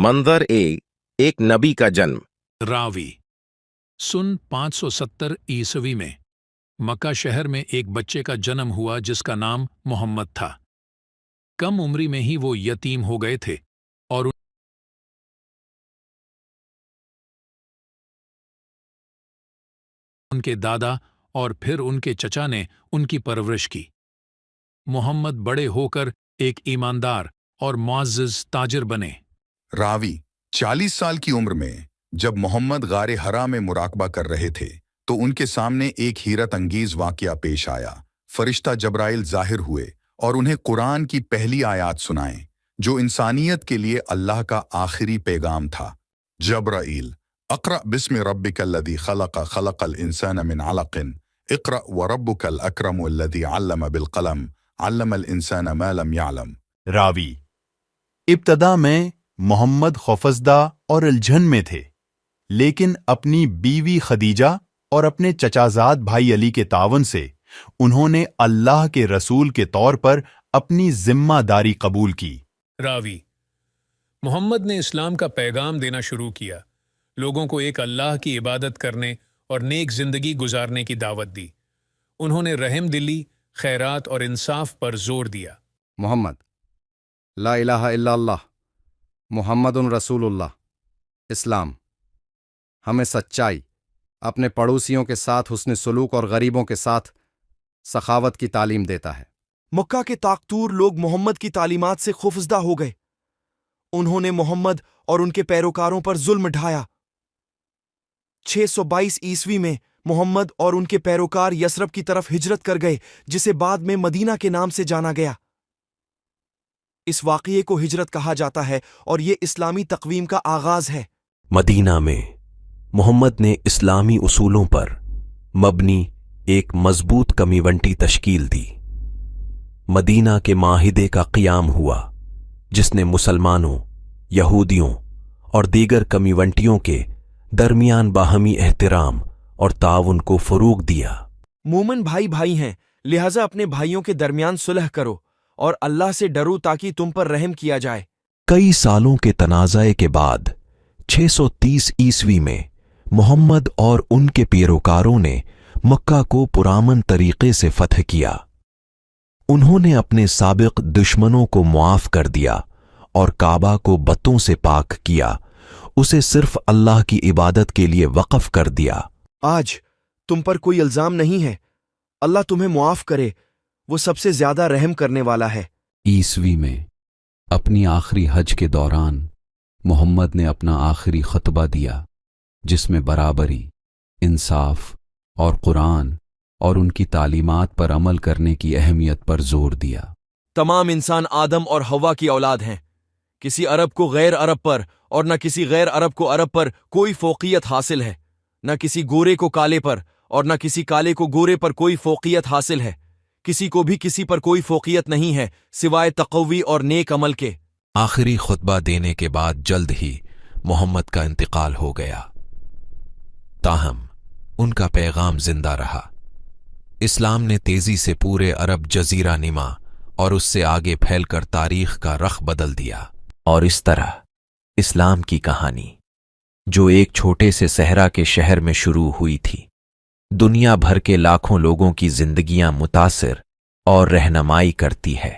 मंजर एक नबी का जन्म। रावी सन 570 ईस्वी में मक्का शहर में एक बच्चे का जन्म हुआ जिसका नाम मोहम्मद था। कम उम्री में ही वो यतीम हो गए थे और उनके दादा और फिर उनके चचा ने उनकी परवरिश की। मोहम्मद बड़े होकर एक ईमानदार और मुअज़्ज़ज़ ताजिर बने। रावी 40 साल की उम्र में जब मोहम्मद गारे हरा में मुराकबा कर रहे थे तो उनके सामने एक हैरत अंगेज वाकया पेश आया। फरिश्ता जब्राइल जाहिर हुए और उन्हें कुरान की पहली आयत सुनाएं जो इंसानियत के लिए अल्लाह का आखिरी पैगाम था। जब्राइल, अक़रा बिस्मि रब्बिकल्लज़ी ख़लक़ ख़लक़ल इंसान मिन अलक़िन इक़रा व रब्बुकल अकरमुल्लज़ी अल्लम बिलक़लम अल्लमल इंसान मा लम यअलम। रावी इब्तदा में मोहम्मद खौफज़दा और उलझन में थे, लेकिन अपनी बीवी खदीजा और अपने चचाजाद भाई अली के तावन से उन्होंने अल्लाह के रसूल के तौर पर अपनी जिम्मेदारी कबूल की। रावी मोहम्मद ने इस्लाम का पैगाम देना शुरू किया, लोगों को एक अल्लाह की इबादत करने और नेक जिंदगी गुजारने की दावत दी। उन्होंने रहम दिली, खैरात और इंसाफ पर जोर दिया। मोहम्मद, ला इलाहा इल्लल्लाह मुहम्मदुन रसूलुल्लाह। इस्लाम हमें सच्चाई, अपने पड़ोसियों के साथ हुस्न सलूक और गरीबों के साथ सखावत की तालीम देता है। मक्का के ताकतूर लोग मोहम्मद की तालीमात से खौफजदा हो गए। उन्होंने मोहम्मद और उनके पैरोकारों पर जुल्म ढाया। 622 ईस्वी में मोहम्मद और उनके पैरोकार यसरब की तरफ हिजरत कर गए, जिसे बाद में मदीना के नाम से जाना गया। इस वाक़ये को हिजरत कहा जाता है और ये इस्लामी तक़वीम का आगाज है। मदीना में मोहम्मद ने इस्लामी उसूलों पर मबनी एक मजबूत कमीवंटी तश्कील दी। मदीना के माहिदे का क़ियाम हुआ जिसने मुसलमानों, यहूदियों और दीगर कमीवंटियों के दरमियान बाहमी एहतराम और ताउन को फ़रोग़ दिया। मोमिन भाई भाई हैं, लिहाजा अपने भाइयों के दरमियान सुलह करो और अल्लाह से डरो ताकि तुम पर रहम किया जाए। कई सालों के तनाज़े के बाद 630 ईस्वी में मोहम्मद और उनके पैरोकारों ने मक्का को पुरामन तरीके से फतह किया। उन्होंने अपने साबिक दुश्मनों को मुआफ़ कर दिया और काबा को बतों से पाक किया, उसे सिर्फ अल्लाह की इबादत के लिए वक़फ़ कर दिया। आज तुम पर कोई इल्ज़ाम नहीं है, अल्लाह तुम्हें मुआफ़ करे, वो सबसे ज्यादा रहम करने वाला है। ईस्वी में अपनी आखिरी हज के दौरान मोहम्मद ने अपना आखिरी खतबा दिया जिसमें बराबरी, इंसाफ और कुरान और उनकी तालीमात पर अमल करने की अहमियत पर जोर दिया। तमाम इंसान आदम और हव्वा की औलाद हैं। किसी अरब को गैर अरब पर और न किसी गैर अरब को अरब पर कोई फोकियत हासिल है, न किसी गोरे को काले पर और न किसी काले को गोरे पर कोई फोकियत हासिल है। किसी को भी किसी पर कोई फोकियत नहीं है सिवाय तक़वी और नेक अमल के। आखिरी खुतबा देने के बाद जल्द ही मोहम्मद का इंतकाल हो गया, ताहम उनका पैगाम जिंदा रहा। इस्लाम ने तेजी से पूरे अरब जजीरा निमा और उससे आगे फैलकर तारीख का रख बदल दिया। और इस तरह इस्लाम की कहानी, जो एक छोटे से सहरा के शहर में शुरू हुई थी, दुनिया भर के लाखों लोगों की जिंदगियां मुतासिर और रहनुमाई करती है।